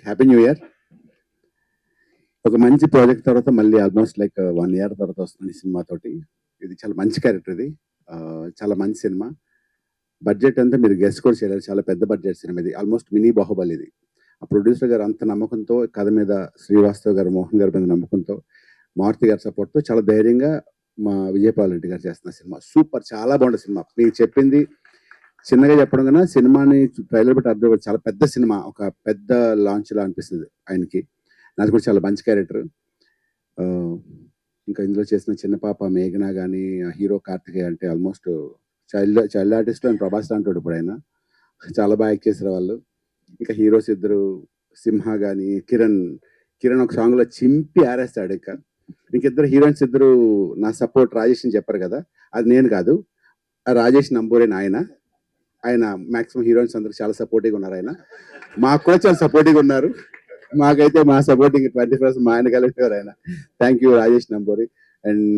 Happy new year. ఒక మంచి project తర్వాత మళ్ళీ ఆల్మోస్ట్ లైక్ 1 ఇయర్ తర్వాత వస్తుంది ఈ సినిమాతోటి. ఇది చాలా మంచి క్యారెక్టర్ ఇది. చాలా మంచి సినిమా. బడ్జెట్ అంతా మీరు గెస్ కూడా చేయలేరు. చాలా పెద్ద బడ్జెట్ సినిమా ఇది. ఆల్మోస్ట్ మినీ బాహుబలి ఇది. ఆ ప్రొడ్యూసర్ గారు అంత నమ్మకంతో కథ మీద శ్రీవాస్తవ్ గారు, మోహన్ గారి మీద నమ్మకంతో, మారుతి గారి సపోర్ట్తో చాలా ధైర్యంగా మా విజయపాల్ రెడ్డి గారు చేస్తున్న సినిమా. సూపర్, చాలా బాగుంది సినిమా. మీకు చెప్పింది చిన్నగా చెప్పడం కన్నా సినిమాని ట్రైలర్ బట్టి అర్థం చాలా పెద్ద సినిమా, ఒక పెద్ద లాంచ్ లా అనిపిస్తుంది ఆయనకి. నాది కూడా చాలా మంచి క్యారెక్టర్. ఇంకా ఇందులో చేసిన చిన్న పాప మేఘన కానీ, హీరో కార్తికేయ అంటే ఆల్మోస్ట్ చైల్డ్ ఆర్టిస్ట్ అని ప్రభాస్ అంటాడు ఇప్పుడు ఆయన. చాలా బాగా యాక్ట్ చేశారు వాళ్ళు. ఇంకా హీరోస్ ఇద్దరు సింహ కానీ, కిరణ్ ఒక సాంగ్లో చింపి ఆరేస్తాడు. ఇంకిద్దరు హీరోయిన్స్ ఇద్దరు నా సపోర్ట్ రాజేష్ అని చెప్పారు కదా, అది నేను కాదు, రాజేష్ నంబూరేన్ ఆయన మాక్సిమం హీరోయిన్స్ అందరికి చాలా సపోర్టివ్గా ఉన్నారు. ఆయన మాకు కూడా చాలా సపోర్టివ్గా ఉన్నారు. మాకైతే మా సపోర్టింగ్ 20% మా ఆయన కలిపేవారు ఆయన. Thank you Rajesh Namburi. And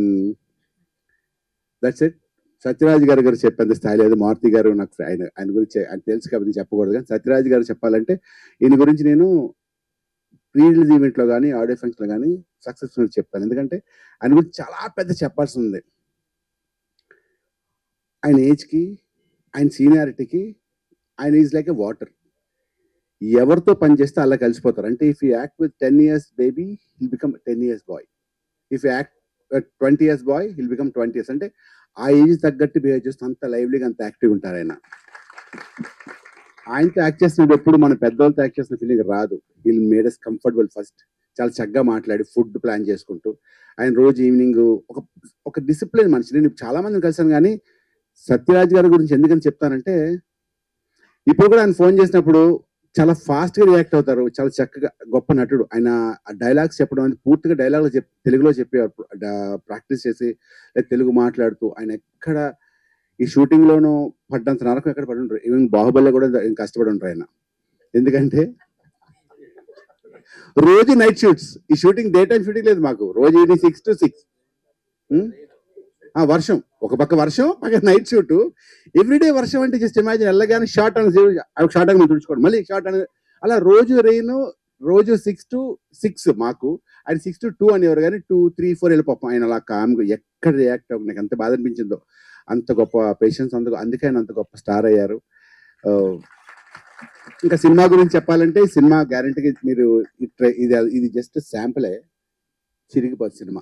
that's it. Sathyaraj గారు చెప్పేంత స్థాయి లేదు. మారుతి గారు నాకు ఆయన గురించి ఆయన తెలుసు కాబట్టి చెప్పకూడదు, కానీ సత్యరాజ్ గారు చెప్పాలంటే ఈయన గురించి నేను ప్రీ రిలీజ్ ఈవెంట్లో కానీ, ఆడియో ఫంక్షన్లో కానీ సక్సెస్ఫుల్ చెప్తాను. ఎందుకంటే ఆయన గురించి చాలా పెద్ద చెప్పాల్సి ఉంది. ఆయన ఏజ్కి, ఆయన సీనియారిటీకి ఆయన ఈజ్ లైక్ ఎ వాటర్. ఎవరితో పని చేస్తే అలా కలిసిపోతారు. అంటే if you act with 10 years baby he'll become 10 years boy. If you act 20 years boy he'll become 20 years. అంటే ఆ ఏజ్ తగ్గట్టు బిహేవ్ చేస్తూ అంత లైవ్లీగా, అంత యాక్టివ్గా ఉంటారు ఆయన. ఆయనతో యాక్ట్ చేసినప్పుడు ఎప్పుడు మన పెద్దవాళ్ళతో యాక్ట్ చేసిన ఫీలింగ్ రాదు. We'll made us comfortable first. చాలా చక్కగా మాట్లాడి ఫుడ్ ప్లాన్ చేసుకుంటూ ఆయన రోజు ఈవినింగ్ ఒక డిసిప్లిన్ మనిషి. నేను చాలా మందిని కలిసాను, కానీ సత్యరాజ్ గారి గురించి ఎందుకని చెప్తానంటే, ఇప్పుడు కూడా ఆయన ఫోన్ చేసినప్పుడు చాలా ఫాస్ట్గా రియాక్ట్ అవుతారు. చాలా చక్కగా, గొప్ప నటుడు ఆయన. డైలాగ్స్ చెప్పడం అనేది పూర్తిగా డైలాగ్లో తెలుగులో చెప్పేవారు. ప్రాక్టీస్ చేసి తెలుగు మాట్లాడుతూ ఆయన ఎక్కడ ఈ షూటింగ్లోనూ పడ్డంత నరకం ఎక్కడ పడి ఉంటారు. ఈవెన్ బాహుబలిలో కూడా కష్టపడి ఉంటారు ఆయన. ఎందుకంటే రోజు నైట్ షూట్స్. ఈ షూటింగ్ డే టైం షూటింగ్ లేదు మాకు. రోజు ఈవినింగ్ 6 to 6. వర్షం, ఒక పక్క వర్షం, పక్క నైట్ షూట్. ఎవ్రీడే వర్షం అంటే జస్ట్ ఇమాజిన్. వెళ్ళగానే షార్ట్ అని షార్ట్ అని తుడుచుకోండి, మళ్ళీ షార్ట్ అని, అలా రోజు రెయిన్. రోజు 6 to 6 మాకు. ఆయన 6 to 2 అనేవారు, కానీ 2, 3, 4 వెళ్ళిపోతాం. ఆయన అలా కామ్గా ఎక్కడ రియాక్ట్ అవ్వదు. నాకు ఎంత బాధ అనిపించిందో. అంత గొప్ప పేషెన్స్, అందుకే ఆయన అంత గొప్ప స్టార్ అయ్యారు. ఇంకా సినిమా గురించి చెప్పాలంటే, సినిమా గ్యారంటీగా మీరు ఇది జస్ట్ శాంపులే, చిరిగిపోతుంది cinema.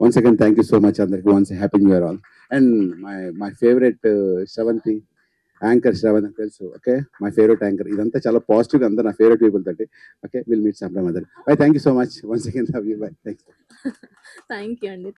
Once again thank you so much అందరికి. Once happy new year all. And my favourite Sravanthi, anchor Sravanthi తెలుసు. Okay, my favourite anchor. ఇదంతా చాలా పాజిటివ్గా, అంతా నా ఫేవరెట్ పీపుల్ తోటి. Okay, will meet some time other. Bye, thank you so much. Once again love you. Bye, thank you. Thank you అండి.